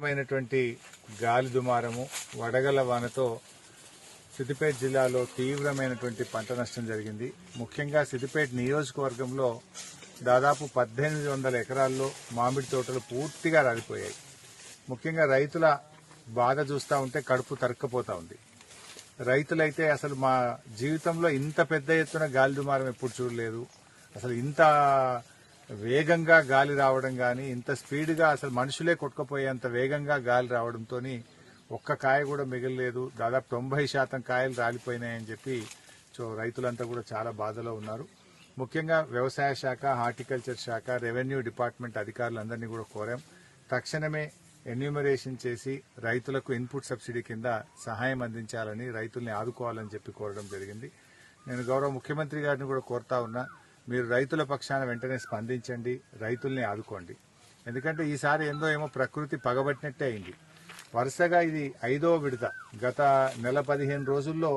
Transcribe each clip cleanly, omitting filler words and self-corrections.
మైనటువంటి గాలి దుమారము వడగళ్ల వానతో సిద్దిపేట జిల్లాలో తీవ్రమైనటువంటి పంట నష్టం జరిగింది. ముఖ్యంగా సిద్దిపేట నియోజకవర్గంలో దాదాపు 1800 ఎకరాల్లో మామిడి తోటలు పూర్తిగా రాలిపోయాయి. ముఖ్యంగా రైతుల బాధ చూస్తూ ఉంటే కడుపు తరక్కపోతా ఉంది. రైతులైతే అసలు మా జీవితంలో ఇంత పెద్ద ఎత్తున గాలి దుమారం ఎప్పుడు చూడలేదు, అసలు ఇంత వేగంగా గాలి రావడం గాని, ఇంత స్పీడ్గా అసలు మనుషులే కొట్టుకుపోయేంత వేగంగా గాలి రావడంతో ఒక్క కాయ కూడా మిగలలేదు. దాదాపు 90% కాయలు రాలిపోయినాయని చెప్పి రైతులంతా కూడా చాలా బాధలో ఉన్నారు. ముఖ్యంగా వ్యవసాయ శాఖ, హార్టికల్చర్ శాఖ, రెవెన్యూ డిపార్ట్మెంట్ అధికారులందరినీ కూడా కోరాం. తక్షణమే ఎన్యూమరేషన్ చేసి రైతులకు ఇన్పుట్ సబ్సిడీ కింద సహాయం అందించాలని, రైతుల్ని ఆదుకోవాలని చెప్పి కోరడం జరిగింది. నేను గౌరవ ముఖ్యమంత్రి గారిని కూడా కోరుతా ఉన్నా, మీరు రైతుల పక్షాన వెంటనే స్పందించండి, రైతుల్ని ఆదుకోండి. ఎందుకంటే ఈసారి ఏమో ప్రకృతి పగబట్టినట్టే అయింది. వరుసగా ఇది 5వ విడత. గత నెల 15 రోజుల్లో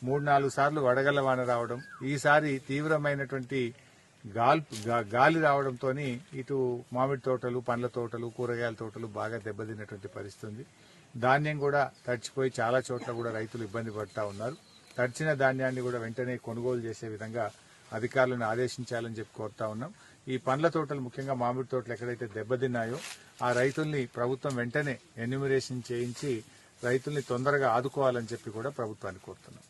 3-4 సార్లు వడగళ్ల వాన రావడం, ఈసారి తీవ్రమైనటువంటి గాలి రావడంతో ఇటు మామిడి తోటలు, పండ్ల తోటలు, కూరగాయల తోటలు బాగా దెబ్బతిన్నటువంటి పరిస్థితి ఉంది. ధాన్యం కూడా తడిచిపోయి చాలా చోట్ల కూడా రైతులు ఇబ్బంది పడతా ఉన్నారు. తడిచిన ధాన్యాన్ని కూడా వెంటనే కొనుగోలు చేసే విధంగా అధికారులను ఆదేశించాలని చెప్పి కోరుతా ఉన్నాం. ఈ పండ్ల తోటలు, ముఖ్యంగా మామిడి తోటలు ఎక్కడైతే దెబ్బతిన్నాయో ఆ రైతుల్ని ప్రభుత్వం వెంటనే ఎన్యూమరేషన్ చేయించి రైతుల్ని తొందరగా ఆదుకోవాలని చెప్పి కూడా ప్రభుత్వాన్ని కోరుతున్నాం.